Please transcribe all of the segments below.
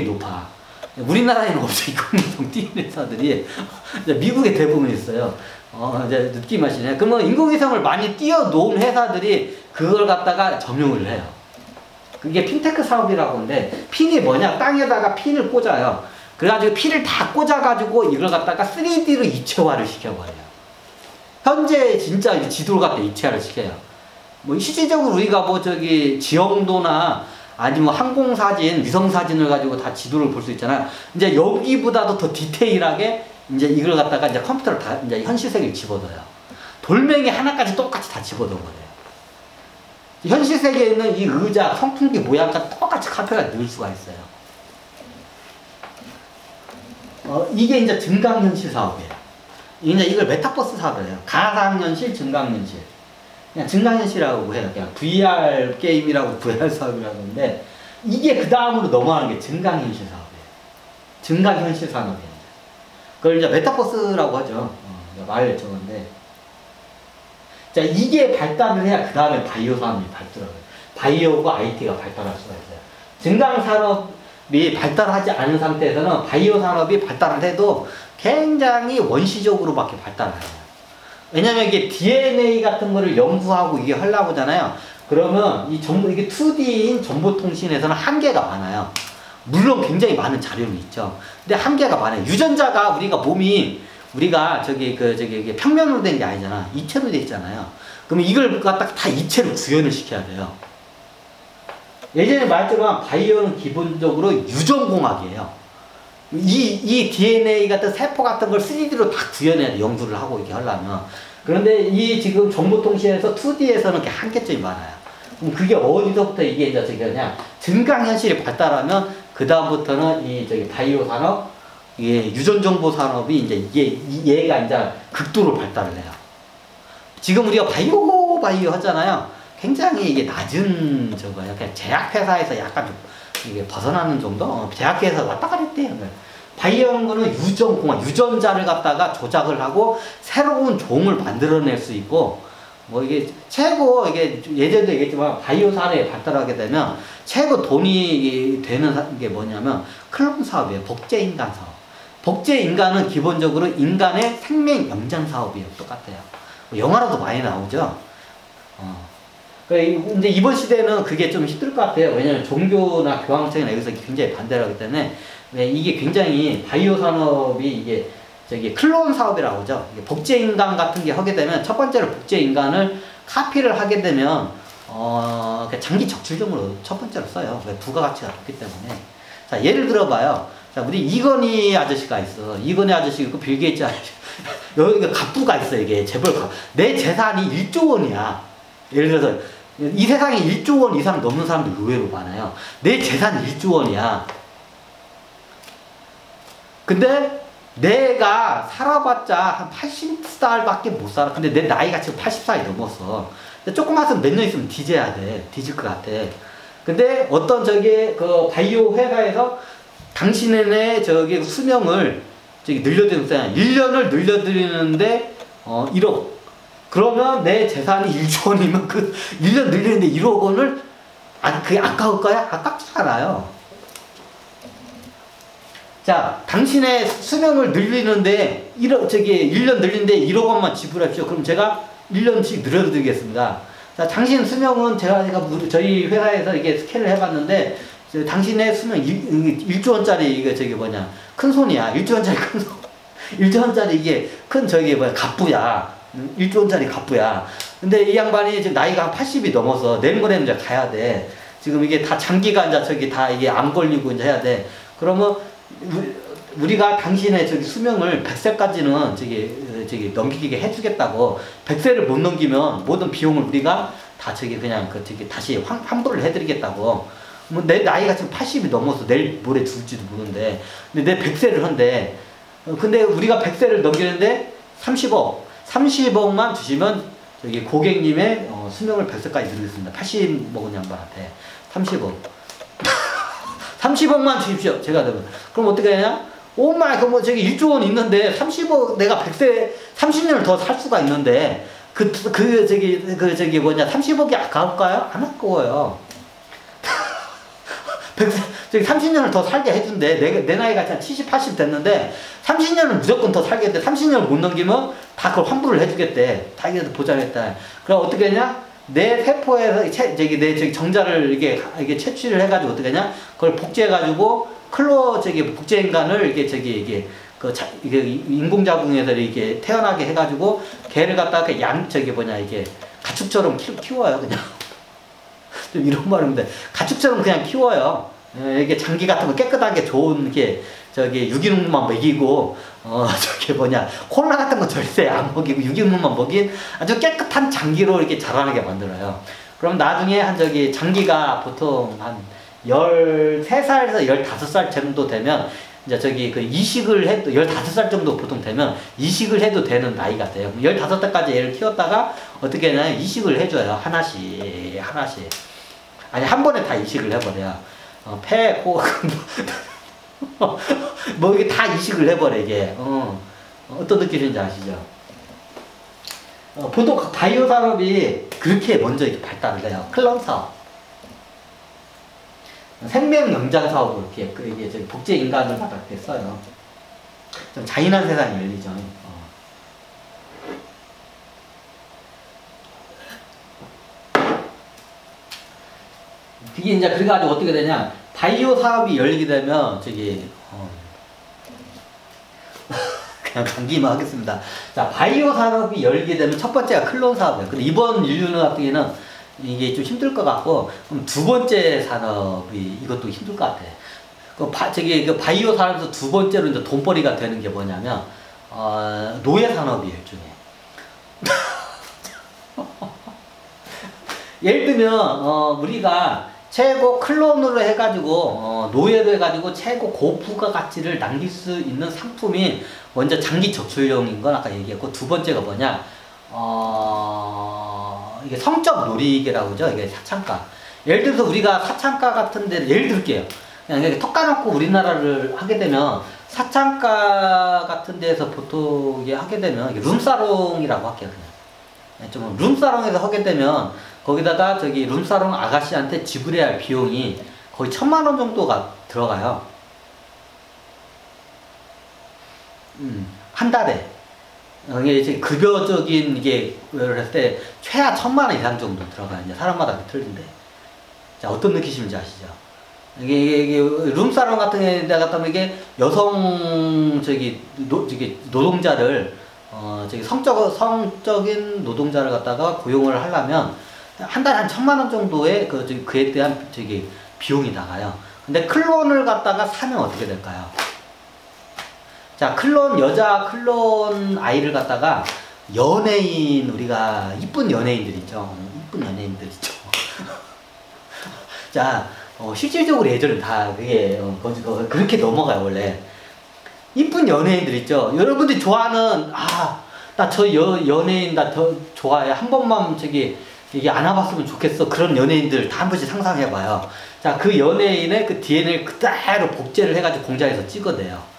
인공위성이 높아. 우리나라에는 없어. 인공위성 띄는 회사들이 미국에 대부분 있어요. 이제 느낌 하시네. 그러면 인공위성을 많이 띄워놓은 회사들이 그걸 갖다가 점용을 해요. 그게 핀테크 사업이라고 하는데, 핀이 뭐냐? 땅에다가 핀을 꽂아요. 그래가지고 핀을 다 꽂아가지고 이걸 갖다가 3D로 입체화를 시켜버려요. 현재 진짜 지도를 갖다 입체화를 시켜요. 뭐 실질적으로 우리가 뭐 저기 지형도나 아니면 항공사진, 위성사진을 가지고 다 지도를 볼 수 있잖아요. 이제 여기보다도 더 디테일하게 이제 이걸 갖다가 이제 컴퓨터를 다 이제 현실 세계에 집어넣어요. 돌멩이 하나까지 똑같이 다 집어넣은 거예요. 현실 세계에 있는 이 의자, 선풍기 모양과 똑같이 카페가 넣을 수가 있어요. 이게 이제 증강현실 사업이에요. 이제 이걸 메타버스 사업이에요. 가상현실, 증강현실. 그냥 증강현실이라고 해요. 그냥 VR 게임이라고 VR 사업이라고 하는데, 이게 그 다음으로 넘어가는 게 증강현실 사업이에요. 증강현실 산업이에요. 그걸 이제 메타버스라고 하죠. 말 저건데. 자, 이게 발달을 해야 그 다음에 바이오 산업이 발달하고요. 바이오고 IT가 발달할 수가 있어요. 증강 산업이 발달하지 않은 상태에서는 바이오 산업이 발달을 해도 굉장히 원시적으로밖에 발달을 해요. 왜냐면 이게 DNA 같은 거를 연구하고 이게 하려고 하잖아요. 그러면 이게 2D인 정보통신에서는 한계가 많아요. 물론 굉장히 많은 자료는 있죠. 근데 한계가 많아요. 유전자가 우리가 저기 평면으로 된 게 아니잖아. 이체로 돼 있잖아요. 그러면 이걸 갖다가 다 이체로 구현을 시켜야 돼요. 예전에 말했지만 바이오는 기본적으로 유전공학이에요. 이 DNA 같은 세포 같은 걸 3D로 다 구현해야 돼. 연구를 하고 이렇게 하려면. 그런데 이 지금 정보통신에서 2D에서는 이렇게 한계점이 많아요. 그럼 그게 어디서부터 이게 이제 저기 그냥 증강현실이 발달하면 그 다음부터는 이 저기 바이오 산업, 이게 유전정보 산업이 이제 얘가 이제 극도로 발달을 해요. 지금 우리가 바이오 하잖아요. 굉장히 이게 낮은 저거예요. 그냥 제약회사에서 약간 좀 이게 벗어나는 정도? 제약회사에서 왔다 갔대요. 바이오는 거는 유전공학, 유전자를 갖다가 조작을 하고 새로운 종을 만들어낼 수 있고, 뭐 이게 최고, 이게 예전에도 얘기했지만 바이오 산업이 발달하게 되면 최고 돈이 되는 게 뭐냐면 클론 사업이에요. 복제인간 사업. 복제인간은 기본적으로 인간의 생명 연장 사업이에요. 똑같아요. 영화로도 많이 나오죠. 근데 이번 시대는 그게 좀 힘들 것 같아요. 왜냐면 종교나 교황청이나 여기서 굉장히 반대를 하기 때문에, 이게 굉장히 바이오 산업이 이게 저기 클론 사업이라고 하죠. 복제인간 같은 게 하게 되면, 첫 번째로 복제인간을 카피를 하게 되면 장기 적출용으로 첫 번째로 써요. 부가가치가 높기 때문에. 자, 예를 들어봐요. 자, 우리 이건희 아저씨가 있어. 이건희 아저씨 있고 빌 게이츠 아저씨. 여기 갑부가 있어. 이게 재벌 갑. 내 재산이 1조 원이야. 예를 들어서 이 세상에 1조 원 이상 넘는 사람들 의외로 많아요. 내 재산이 1조 원이야. 근데 내가 살아봤자 한 80살밖에 못 살아. 근데 내 나이가 지금 80살이 넘었어. 조금만 있으면 몇 년 있으면 뒤져야 돼. 뒤질 것 같아. 근데 어떤 그 바이오 회사에서 당신의 저기 수명을 늘려드리는 1년을 늘려드리는데 1억. 그러면 내 재산이 1조 원이면 그 1년 늘리는데 1억 원을 그게 아까울까요? 아깝지 않아요. 자, 당신의 수명을 늘리는데 1년 늘리는데 1억 원만 지불하십시오. 그럼 제가 1년씩 늘려드리겠습니다. 자, 당신 수명은 제가 저희 회사에서 이게 스캔을 해봤는데, 당신의 수명 1조 원짜리 이게 큰 손이야. 1조 원짜리 큰 손. 1조 원짜리 이게 큰 갑부야. 1조 원짜리 갑부야. 근데 이 양반이 지금 나이가 한 80이 넘어서 내일 모레는 이제 가야 돼. 지금 이게 다 장기가 이제 다 이게 암 걸리고 이제 해야 돼. 그러면 우리가 당신의 수명을 100세까지는 넘기게 해주겠다고. 100세를 못 넘기면 모든 비용을 우리가 다 그냥 다시 환불을 해드리겠다고. 뭐 내 나이가 지금 80이 넘어서 내일 모레 죽을지도 모르는데, 근데 내 100세를 한대. 근데 우리가 100세를 넘기는데 30억만 주시면 고객님의 수명을 100세까지 드리겠습니다. 80 먹은 양반한테 30억. 30억만 주십시오. 제가 그럼 어떻게 하냐? 오마이, 그럼 1조 원 있는데 30억, 내가 100세 30년을 더 살 수가 있는데 30억이 아까울까요? 안 아까워요. 저기 30년을 더 살게 해준대. 내 나이가 한 70, 80 됐는데 30년은 무조건 더 살게 돼. 30년을 못 넘기면 다 그걸 환불을 해주겠대. 자기한테 보장했다. 그럼 어떻게 했냐? 내 세포에서 내 정자를 이게 채취를 해가지고 어떻게 하냐? 그걸 복제해가지고 복제 인간을 이게 인공자궁에서 이게 태어나게 해가지고 걔를 갖다가 이게 가축처럼 키워요 그냥. 좀 이런 말인데 가축처럼 그냥 키워요. 이게 장기 같은 거 깨끗하게 좋은 유기농만 먹이고 콜라 같은 거 절대 안 먹이고 유기농만 먹인 아주 깨끗한 장기로 이렇게 자라나게 만들어요. 그럼 나중에 장기가 보통 한 13살에서 15살 정도 되면 이제 이식을 해도 15살 정도 보통 되면 이식을 해도 되는 나이가 돼요. 15살까지 얘를 키웠다가 어떻게 하냐면 이식을 해줘요. 하나씩. 아니 한 번에 다 이식을 해버려요. 폐, 코 뭐 이게 다 이식을 해버려 이게. 어떤 느낌인지 아시죠? 보통 바이오 산업이 그렇게 먼저 이렇게 발달을 해요. 클론 사업, 생명 연장 사업으로 이게 복제 인간을 갖다 이렇게 써요. 좀 잔인한 세상이 열리죠. 그게 이제 그래가지고 어떻게 되냐? 바이오 사업이 열리게 되면 그냥 감기만 하겠습니다. 자, 바이오 산업이 열리게 되면 첫 번째가 클론 사업이에요. 근데 이번 인류 같은 경우에는 이게 좀 힘들 것 같고, 그럼 두 번째 산업이 이것도 힘들 것 같아. 그 바이오 산업에서 두 번째로 이제 돈벌이가 되는 게 뭐냐면 노예 산업이에요, 일종의. 예를 들면 우리가 최고 클론으로 해가지고 노예로 해가지고 최고 고부가 가치를 남길 수 있는 상품이 먼저 장기 적출용인 건 아까 얘기했고, 두 번째가 뭐냐, 이게 성적 놀이기라고 하죠. 이게 사창가. 예를 들어서 우리가 사창가 같은 데 예를 들게요. 그냥 턱 까놓고 우리나라를 하게 되면 사창가 같은 데서 보통 이게 하게 되면 룸사롱이라고 할게요. 그냥 좀 룸사롱에서 하게 되면 거기다가 룸사롱 아가씨한테 지불해야 할 비용이 거의 1000만 원 정도가 들어가요. 한 달에. 이게 이제 급여적인 이게 할 때 최하 1000만 원 이상 정도 들어가요. 이제 사람마다 틀린데. 자, 어떤 느낌인지 아시죠? 이게 룸사롱 같은 데 갖다 이게 여성 노동자를 성적인 노동자를 갖다가 고용을 하려면 한 달에 한 1000만 원 정도의 그에 대한 비용이 나가요. 근데 클론을 갖다가 사면 어떻게 될까요? 자, 여자 클론 아이를 갖다가 연예인, 우리가 이쁜 연예인들 있죠. 자, 실질적으로 예전엔 다 그렇게 넘어가요, 원래. 이쁜 연예인들 있죠. 여러분들이 좋아하는, 나 저 연예인 나 더 좋아해. 한 번만 이게 안아봤으면 좋겠어. 그런 연예인들 다 한 번씩 상상해봐요. 자, 그 연예인의 그 DNA를 그대로 복제를 해가지고 공장에서 찍어내요.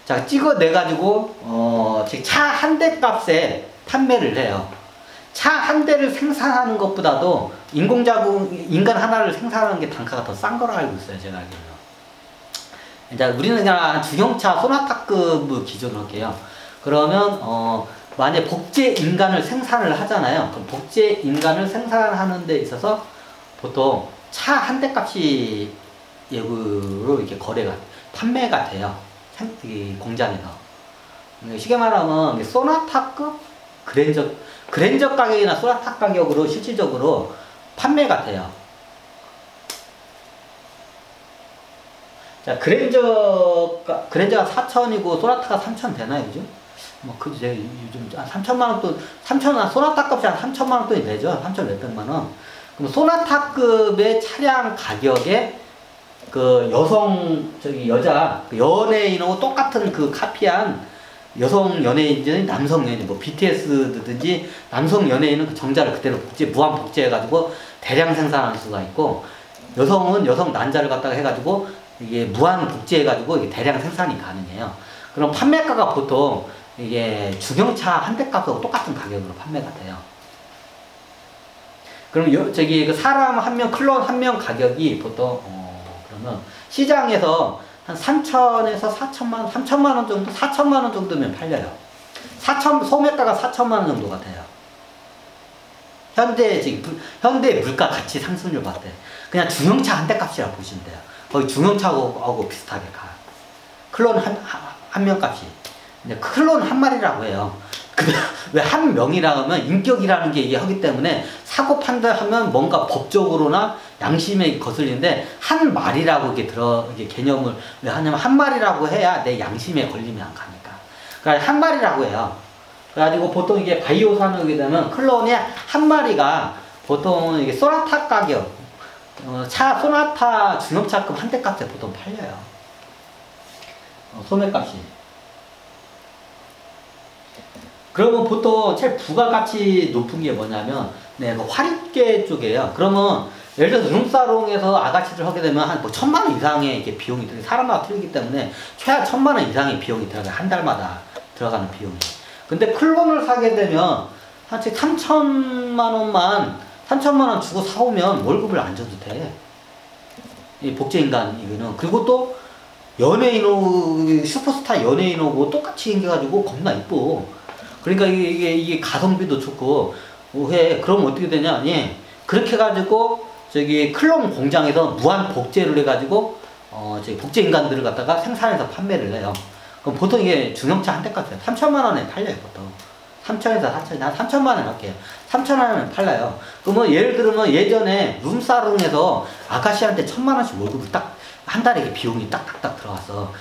자, 찍어내가지고, 차 한 대 값에 판매를 해요. 차 한 대를 생산하는 것보다도 인간 하나를 생산하는 게 단가가 더 싼 거로 알고 있어요, 제가 알기로는. 이제 우리는 그냥 중형차 소나타급 기준으로 할게요. 그러면, 만약에 복제 인간을 생산을 하잖아요. 그럼 복제 인간을 생산하는 데 있어서 보통 차 한 대 값이 예구로 이렇게 판매가 돼요. 공장에서. 쉽게 말하면 소나타급 그랜저 가격이나 소나타 가격으로 실질적으로 판매가 돼요. 자, 그랜저가 4,000이고 소나타가 3,000 되나요, 요즘? 제가 요즘 3,000만 원 돈, 소나타 값이 한 3,000만 원 돈이 되죠. 3,000 몇백만 원. 그럼 소나타급의 차량 가격에 여자 연예인하고 똑같은 카피한 여성 연예인들이 남성 연예인, BTS든지 남성 연예인은 그 정자를 그대로 무한 복제해가지고 대량 생산할 수가 있고, 여성은 여성 난자를 갖다가 해가지고 이게 무한 복제해가지고 이게 대량 생산이 가능해요. 그럼 판매가가 보통 이게 중형차 한 대 값하고 똑같은 가격으로 판매가 돼요. 그럼 사람 한 명, 클론 한 명 가격이 보통, 뭐냐면 시장에서 한 3천에서 4천만 원, 3천만 원 정도, 4천만 원 정도면 팔려요. 소매가가 4천만 원 정도가 돼요. 현대 물가 가치 상승률 봤을 때 그냥 중형차 한 대 값이라 보시면 돼요. 거의 중형차하고 비슷하게 가. 클론 한 명 값이. 근데 클론 한 마리라고 해요. 근데 왜 한 명이라고 하면 인격이라는 게 이게 하기 때문에 사고 판단하면 뭔가 법적으로나 양심에 거슬리는데 한 마리라고 이게 개념을 왜 하냐면 한 마리라고 해야 내 양심에 걸리면 안 가니까. 그러니까 한 마리라고 해요. 그래가지고 보통 이게 바이오 산업이 되면 클론이 한 마리가 보통 이게 소나타 가격, 소나타 중형차급 한 대 값에 보통 팔려요. 소매값이. 그러면 보통 제일 부가가치 높은 게 뭐냐면, 네, 그 화립계 쪽이에요. 그러면, 예를 들어서 룸사롱에서 아가씨를 하게 되면 한 뭐 1,000만 원 이상의 이렇게 비용이 들어요. 사람마다 틀리기 때문에 최하 1,000만 원 이상의 비용이 들어가요. 한 달마다 들어가는 비용이. 근데 클론을 사게 되면, 한 3,000만 원만, 3,000만 원 주고 사오면 월급을 안 줘도 돼. 이 복제인간, 이거는. 그리고 또, 슈퍼스타 연예인하고 똑같이 생겨가지고 겁나 이뻐. 그러니까 이게 가성비도 좋고, 해. 그럼 어떻게 되냐, 예. 그렇게 해가지고, 클론 공장에서 무한 복제를 해가지고, 복제 인간들을 갖다가 생산해서 판매를 해요. 그럼 보통 이게 중형차 한 대 값이에요. 3천만 원에 팔려요, 보통. 3천에서 4천, 한 3천만 원 할게요. 3천 원에 팔려요. 그러면 예를 들면 예전에 룸사롱에서 아가씨한테 1,000만 원씩 월급을 딱, 한 달에 비용이 딱딱딱 들어갔어.